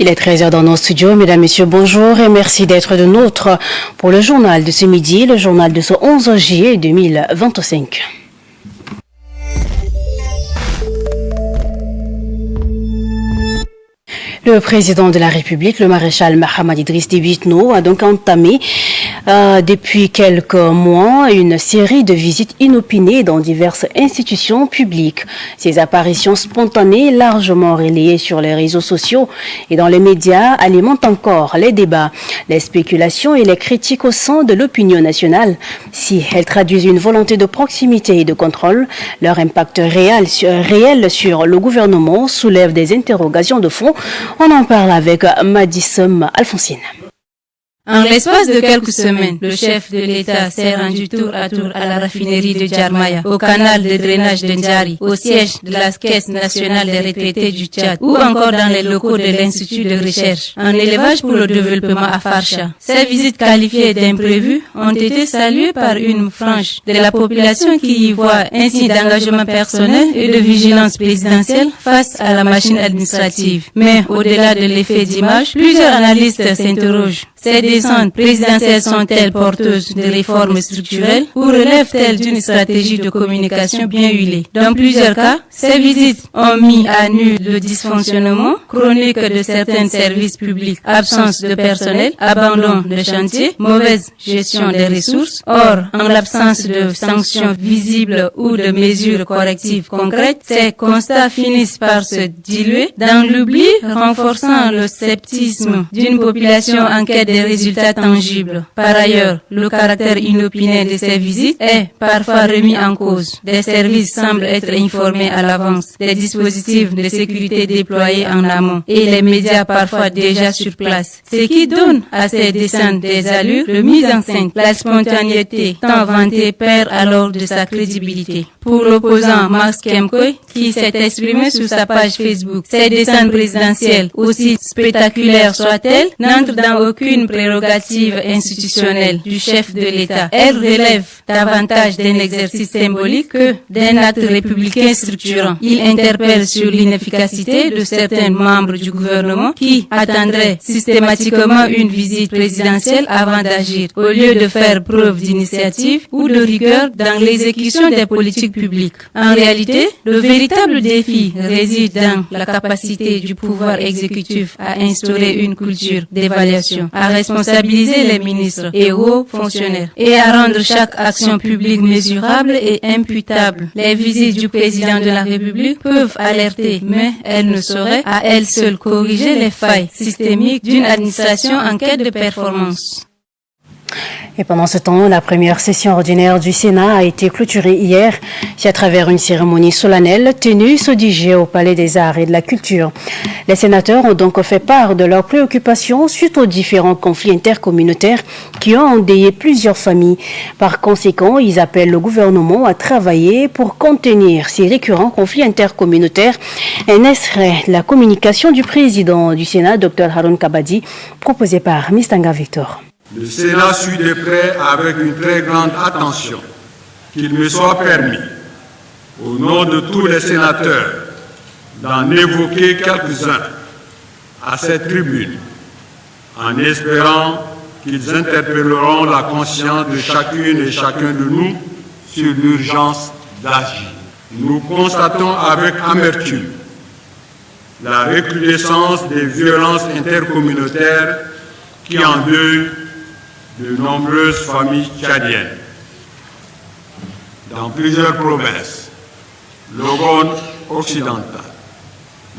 Il est 13 h dans nos studios. Mesdames, Messieurs, bonjour et merci d'être de nôtres pour le journal de ce midi, le journal de ce 11 juillet 2025. Le président de la République, le maréchal Mahamad Idriss Déby Itno, a donc entamé depuis quelques mois une série de visites inopinées dans diverses institutions publiques. Ces apparitions spontanées, largement relayées sur les réseaux sociaux et dans les médias, alimentent encore les débats, les spéculations et les critiques au sein de l'opinion nationale. Si elles traduisent une volonté de proximité et de contrôle, leur impact réel sur le gouvernement soulève des interrogations de fond. On en parle avec Madissem Alphonsine. En l'espace de quelques semaines, le chef de l'État s'est rendu tour à tour à la raffinerie de Djarmaya, au canal de drainage de Ndjari, au siège de la Caisse nationale des retraités du Tchad, ou encore dans les locaux de l'Institut de recherche en élevage pour le développement à Farsha. Ces visites qualifiées d'imprévues ont été saluées par une frange de la population qui y voit un signe d'engagement personnel et de vigilance présidentielle face à la machine administrative. Mais au-delà de l'effet d'image, plusieurs analystes s'interrogent. Ces descentes présidentielles sont-elles porteuses de réformes structurelles ou relèvent-elles d'une stratégie de communication bien huilée? Dans plusieurs cas, ces visites ont mis à nu le dysfonctionnement chronique de certains services publics, absence de personnel, abandon de chantier, mauvaise gestion des ressources. Or, en l'absence de sanctions visibles ou de mesures correctives concrètes, ces constats finissent par se diluer dans l'oubli, renforçant le sceptisme d'une population en quête des résultats tangibles. Par ailleurs, le caractère inopiné de ces visites est parfois remis en cause. Des services semblent être informés à l'avance des dispositifs de sécurité déployés en amont et les médias parfois déjà sur place. Ce qui donne à ces descentes des allures de mise en scène. La spontanéité tant vantée perd alors de sa crédibilité. Pour l'opposant Max Kemkoy, qui s'est exprimé sur sa page Facebook, ces descentes présidentielles, aussi spectaculaires soient-elles, n'entrent dans aucune prérogative institutionnelle du chef de l'État. Elle relève davantage d'un exercice symbolique que d'un acte républicain structurant. Il interpelle sur l'inefficacité de certains membres du gouvernement qui attendraient systématiquement une visite présidentielle avant d'agir, au lieu de faire preuve d'initiative ou de rigueur dans l'exécution des politiques publiques. En réalité, le véritable défi réside dans la capacité du pouvoir exécutif à instaurer une culture d'évaluation, à responsabiliser les ministres et hauts fonctionnaires et à rendre chaque action publique mesurable et imputable. Les visites du président de la République peuvent alerter, mais elles ne sauraient à elles seules corriger les failles systémiques d'une administration en quête de performance. Et pendant ce temps, la première session ordinaire du Sénat a été clôturée hier à travers une cérémonie solennelle tenue ce 10 juillet au Palais des Arts et de la Culture. Les sénateurs ont donc fait part de leurs préoccupations suite aux différents conflits intercommunautaires qui ont endeuillé plusieurs familles. Par conséquent, ils appellent le gouvernement à travailler pour contenir ces récurrents conflits intercommunautaires. Et n'est-ce la communication du président du Sénat, Dr Haroun Kabadi, proposée par Mistanga Victor. Le Sénat suit de près avec une très grande attention qu'il me soit permis, au nom de tous les sénateurs, d'en évoquer quelques-uns à cette tribune, en espérant qu'ils interpelleront la conscience de chacune et chacun de nous sur l'urgence d'agir. Nous constatons avec amertume la recrudescence des violences intercommunautaires qui endeuillent de nombreuses familles tchadiennes. Dans plusieurs provinces, l'Ogone occidental,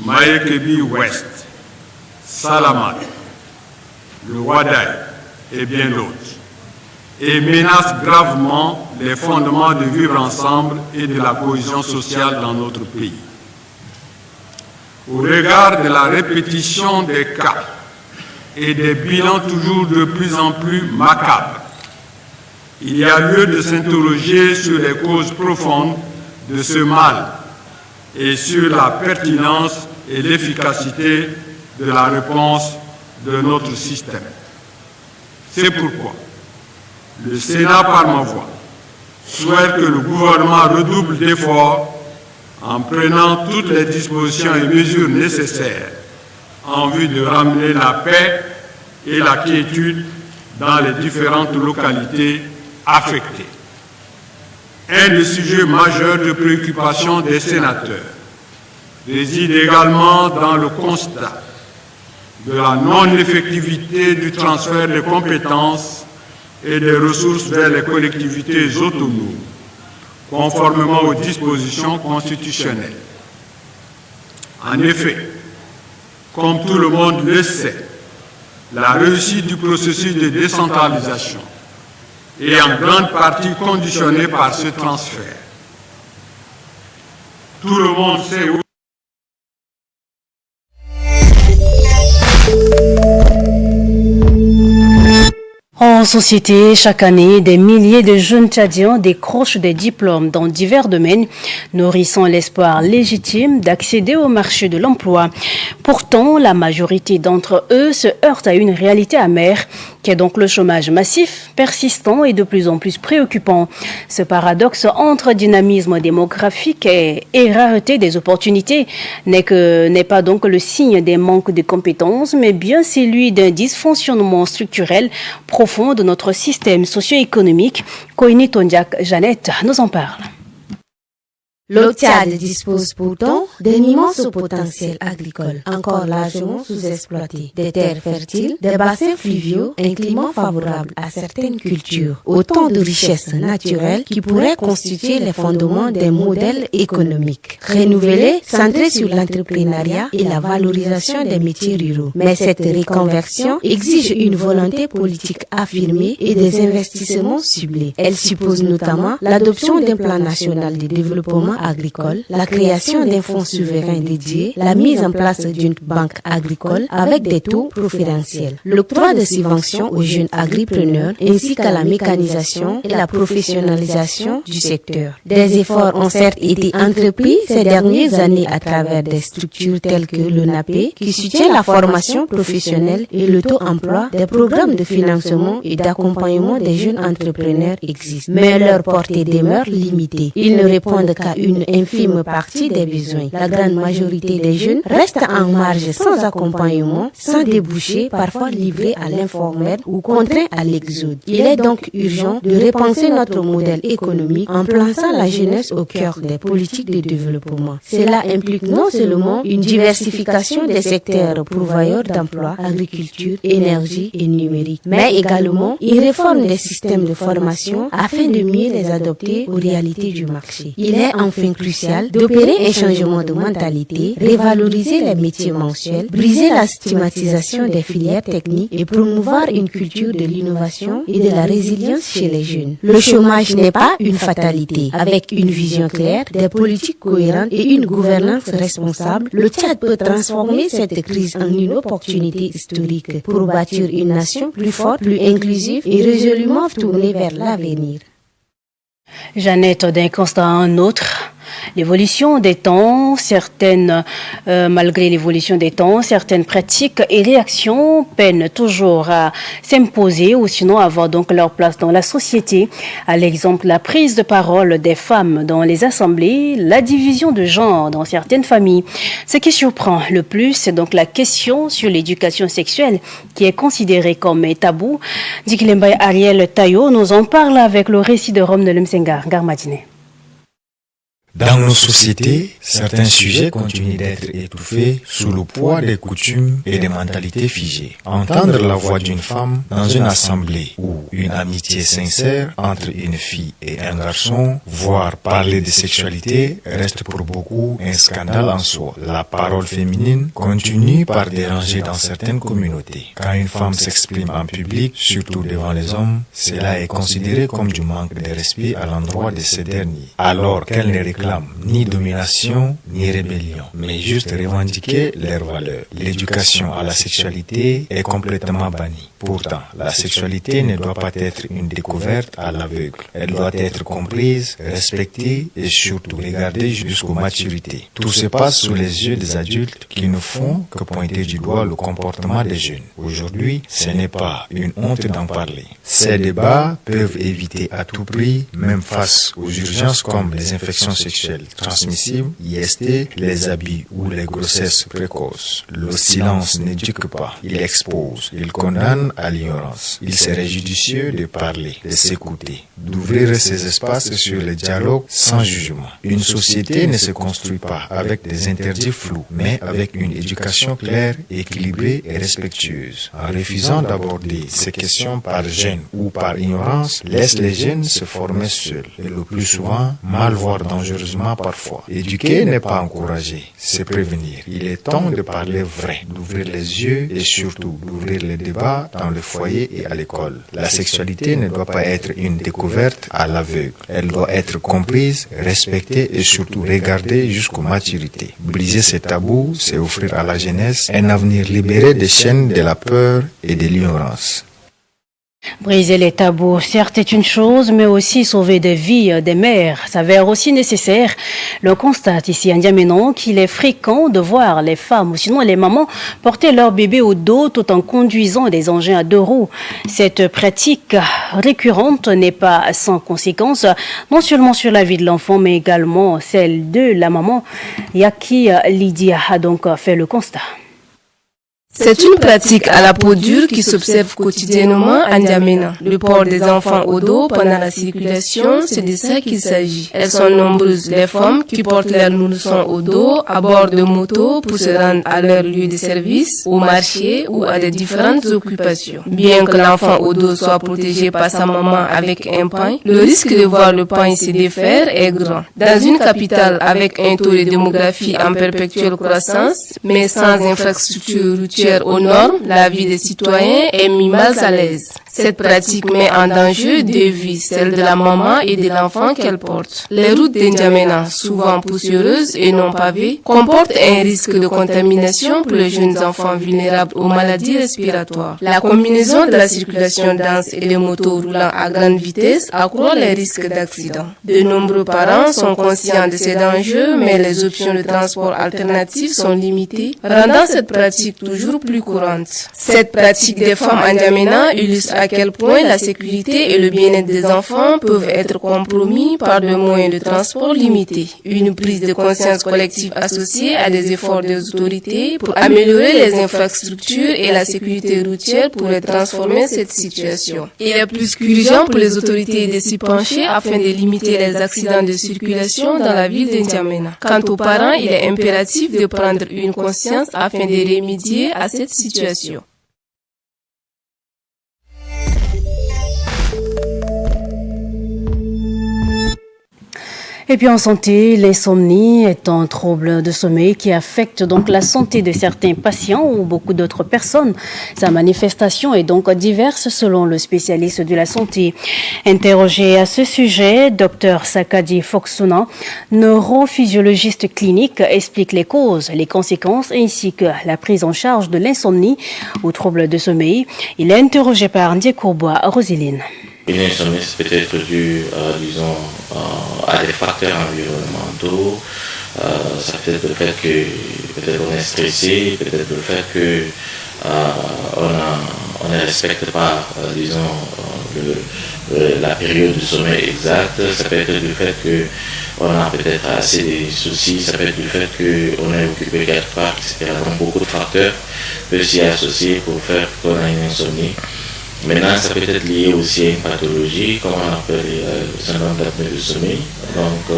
Maïkebi ouest, Salamat, le Wadaï et bien d'autres, et menacent gravement les fondements de vivre ensemble et de la cohésion sociale dans notre pays. Au regard de la répétition des cas et des bilans toujours de plus en plus macabres, il y a lieu de s'interroger sur les causes profondes de ce mal et sur la pertinence et l'efficacité de la réponse de notre système. C'est pourquoi le Sénat, par ma voix, souhaite que le gouvernement redouble d'efforts en prenant toutes les dispositions et mesures nécessaires en vue de ramener la paix et la quiétude dans les différentes localités affectées. Un des sujets majeurs de préoccupation des sénateurs réside également dans le constat de la non-effectivité du transfert des compétences et des ressources vers les collectivités autonomes, conformément aux dispositions constitutionnelles. En effet, comme tout le monde le sait, la réussite du processus de décentralisation est en grande partie conditionnée par ce transfert. Tout le monde sait où en société, chaque année, des milliers de jeunes Tchadiens décrochent des diplômes dans divers domaines, nourrissant l'espoir légitime d'accéder au marché de l'emploi. Pourtant, la majorité d'entre eux se heurtent à une réalité amère, qui est donc le chômage massif, persistant et de plus en plus préoccupant. Ce paradoxe entre dynamisme démographique et rareté des opportunités n'est pas donc le signe des manques de compétences, mais bien celui d'un dysfonctionnement structurel profond de notre système socio-économique. Koini Tondiak Jeannette nous en parle. Le Tchad dispose pourtant d'un immense potentiel agricole, encore largement sous-exploité. Des terres fertiles, des bassins fluviaux, un climat favorable à certaines cultures. Autant de richesses naturelles qui pourraient constituer les fondements d'un modèle économique. Renouvelé, centré sur l'entrepreneuriat et la valorisation des métiers ruraux. Mais cette reconversion exige une volonté politique affirmée et des investissements ciblés. Elle suppose notamment l'adoption d'un plan national de développement agricole, la création d'un fonds souverain dédié, la mise en place d'une banque agricole avec des taux préférentiels, l'octroi de subventions aux jeunes agripreneurs ainsi qu'à la mécanisation et la professionnalisation du secteur. Des efforts ont certes été entrepris ces dernières années à travers des structures telles que l'ONAPE qui soutient la formation professionnelle et le taux emploi. Des programmes de financement et d'accompagnement des jeunes entrepreneurs existent, mais leur portée demeure limitée. Ils ne répondent qu'à une infime partie des besoins. La grande majorité des jeunes restent en marge sans accompagnement, sans débouché, parfois livrés à l'informel ou contraints à l'exode. Il est donc urgent de repenser notre modèle économique en plaçant la jeunesse au cœur des politiques de développement. Cela implique non seulement une diversification des secteurs pourvoyeurs d'emplois, agriculture, énergie et numérique, mais également une réforme des systèmes de formation afin de mieux les adapter aux réalités du marché. Il est enfin crucial d'opérer un changement de mentalité, revaloriser les métiers mensuels, briser la stigmatisation des filières techniques et promouvoir une culture de l'innovation et de la résilience chez les jeunes. Le chômage n'est pas une fatalité. Avec une vision claire, des politiques cohérentes et une gouvernance responsable, le Tchad peut transformer cette crise en une opportunité historique pour bâtir une nation plus forte, plus inclusive et résolument tournée vers l'avenir. Jeannette, d'un constat à un autre, l'évolution des temps, malgré l'évolution des temps, certaines pratiques et réactions peinent toujours à s'imposer ou sinon à avoir donc leur place dans la société. À l'exemple, la prise de parole des femmes dans les assemblées, la division de genre dans certaines familles. Ce qui surprend le plus, c'est donc la question sur l'éducation sexuelle qui est considérée comme un tabou. Dikilembay Ariel Tayo nous en parle avec le récit de Rome de Lemsengar Garmadine. Dans nos sociétés, certains sujets continuent d'être étouffés sous le poids des coutumes et des mentalités figées. Entendre la voix d'une femme dans une assemblée ou une amitié sincère entre une fille et un garçon, voire parler de sexualité, reste pour beaucoup un scandale en soi. La parole féminine continue par déranger dans certaines communautés. Quand une femme s'exprime en public, surtout devant les hommes, cela est considéré comme du manque de respect à l'endroit de ces derniers, alors qu'elle ne réclame ni domination ni rébellion, mais juste revendiquer leurs valeurs. L'éducation à la sexualité est complètement bannie. Pourtant, la sexualité ne doit pas être une découverte à l'aveugle. Elle doit être comprise, respectée et surtout regardée jusqu'aux maturités. Tout se passe sous les yeux des adultes qui ne font que pointer du doigt le comportement des jeunes. Aujourd'hui, ce n'est pas une honte d'en parler. Ces débats peuvent éviter à tout prix, même face aux urgences comme les infections sexuelles, sexuelle transmissible, IST, les abus ou les grossesses précoces. Le silence n'éduque pas, il expose, il condamne à l'ignorance. Il serait judicieux de parler, de s'écouter, d'ouvrir ces espaces sur le dialogue sans jugement. Une société ne se construit pas avec des interdits flous, mais avec une éducation claire, équilibrée et respectueuse. En refusant d'aborder ces questions par gêne ou par ignorance, laisse les jeunes se former seuls et le plus souvent, mal voire dangereusement parfois. Éduquer n'est pas encourager, c'est prévenir. Il est temps de parler vrai, d'ouvrir les yeux et surtout d'ouvrir les débats dans le foyer et à l'école. La sexualité ne doit pas être une découverte à l'aveugle. Elle doit être comprise, respectée et surtout regardée jusqu'aux maturités. Briser ces tabous, c'est offrir à la jeunesse un avenir libéré des chaînes de la peur et de l'ignorance. Briser les tabous, certes, est une chose, mais aussi sauver des vies des mères s'avère aussi nécessaire. L'on constate ici à N'Djamena qu'il est fréquent de voir les femmes ou sinon les mamans porter leur bébé au dos tout en conduisant des engins à 2 roues. Cette pratique récurrente n'est pas sans conséquences, non seulement sur la vie de l'enfant, mais également celle de la maman. Yaki Lydia a donc fait le constat. C'est une pratique à la peau dure qui s'observe quotidiennement à N'Djamena. Le port des enfants au dos pendant la circulation, c'est de ça qu'il s'agit. Elles sont nombreuses, les femmes qui portent leurs nourrissons au dos à bord de motos pour se rendre à leur lieu de service, au marché ou à des différentes occupations. Bien que l'enfant au dos soit protégé par sa maman avec un pain, le risque de voir le pain se défaire est grand. Dans une capitale avec un taux de démographie en perpétuelle croissance, mais sans infrastructure routière aux normes, la vie des citoyens est mis mal à l'aise. Cette pratique met en danger 2 vies, celle de la maman et de l'enfant qu'elle porte. Les routes de N'Djamena, souvent poussiéreuses et non pavées, comportent un risque de contamination pour les jeunes enfants vulnérables aux maladies respiratoires. La combinaison de la circulation dense et les motos roulant à grande vitesse accroît les risques d'accident. De nombreux parents sont conscients de ces dangers, mais les options de transport alternatives sont limitées, rendant cette pratique toujours plus courante. Cette pratique des femmes à N'Djamena illustre à quel point la sécurité et le bien-être des enfants peuvent être compromis par des moyens de transport limités. Une prise de conscience collective associée à des efforts des autorités pour améliorer les infrastructures et la sécurité routière pourrait transformer cette situation. Il est plus qu'urgent pour les autorités de s'y pencher afin de limiter les accidents de circulation dans la ville de N'Djamena. Quant aux parents, il est impératif de prendre une conscience afin de remédier à cette situation. Et puis en santé, l'insomnie est un trouble de sommeil qui affecte donc la santé de certains patients ou beaucoup d'autres personnes. Sa manifestation est donc diverse selon le spécialiste de la santé. Interrogé à ce sujet, Dr Sakadi Foksuna, neurophysiologiste clinique, explique les causes, les conséquences ainsi que la prise en charge de l'insomnie ou trouble de sommeil. Il est interrogé par Ndié Courbois, Roseline. Une insomnie, c'est peut-être dû, à des facteurs environnementaux. Ça peut être le fait que peut-être on est stressé, peut-être le fait que on ne respecte pas, la période du sommeil exacte. Ça peut être le fait que on a peut-être assez de soucis. Ça peut être le fait qu'on est occupé quelque part, etc. Donc beaucoup de facteurs peuvent s'y associer pour faire qu'on a une insomnie. Maintenant, ça peut être lié aussi à une pathologie, comme on appelle le syndrome d'apnée du sommeil, donc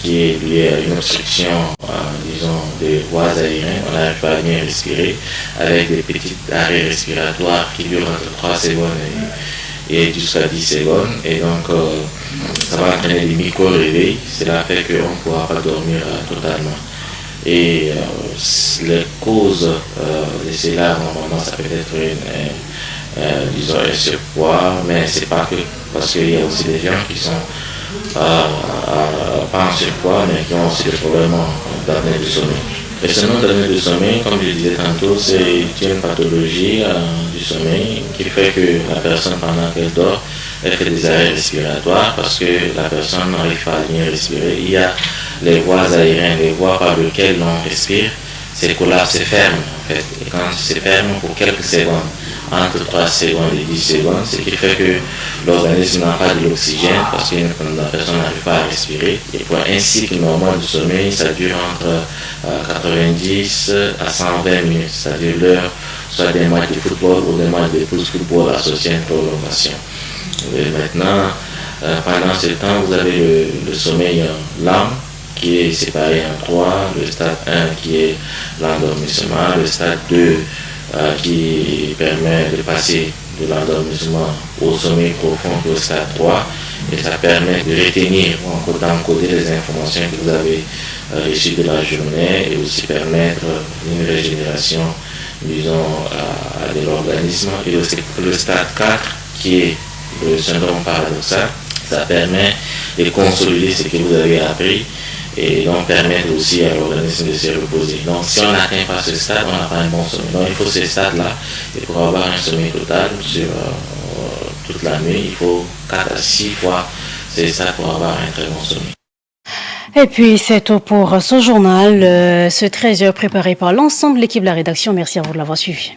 qui est lié à une obstruction, des voies aériennes. On n'arrive pas à bien respirer, avec des petits arrêts respiratoires qui durent entre 3 secondes et jusqu'à 10 secondes. Et donc, ça va entraîner des micro-réveils. Cela fait qu'on ne pourra pas dormir totalement. Et les causes de cela, normalement, ça peut être un surpoids, mais c'est pas que parce qu'il y a aussi des gens qui sont pas en surpoids, mais qui ont aussi des problèmes d'apnée du sommeil. Et ce nom d'apnée du sommeil, comme je le disais tantôt, c'est une pathologie du sommeil qui fait que la personne, pendant qu'elle dort, elle fait des arrêts respiratoires parce que la personne n'arrive pas à bien respirer. Il y a les voies aériennes, les voies par lesquelles l'on respire, c'est collapse, c'est ferme en fait. Et quand c'est ferme pour quelques secondes, entre 3 secondes et 10 secondes, ce qui fait que l'organisme n'a pas de l'oxygène parce que la personne n'arrive pas à respirer. Et pour un cycle normal du sommeil, ça dure entre 90 à 120 minutes, c'est-à-dire l'heure soit des matchs de football ou des matchs de football associés à une prolongation. Et maintenant, pendant ce temps, vous avez le sommeil lent qui est séparé en 3, le stade 1 qui est l'endormissement, le stade 2 qui permet de passer de l'endormissement au sommeil profond au stade 3, et ça permet de retenir ou d'encoder les informations que vous avez reçues de la journée et aussi permettre une régénération, disons, de l'organisme. Et le stade 4 qui est le syndrome paradoxal, ça permet de consolider ce que vous avez appris et donc permettre aussi à l'organisme de se reposer. Donc si on n'atteint pas ce stade, on n'a pas un bon sommeil. Donc il faut ce stade-là, et pour avoir un sommeil total sur toute la nuit, il faut 4 à 6 fois ce stade pour avoir un très bon sommeil. Et puis c'est tout pour ce journal, ce 13h préparé par l'ensemble de l'équipe de la rédaction. Merci à vous de l'avoir suivi.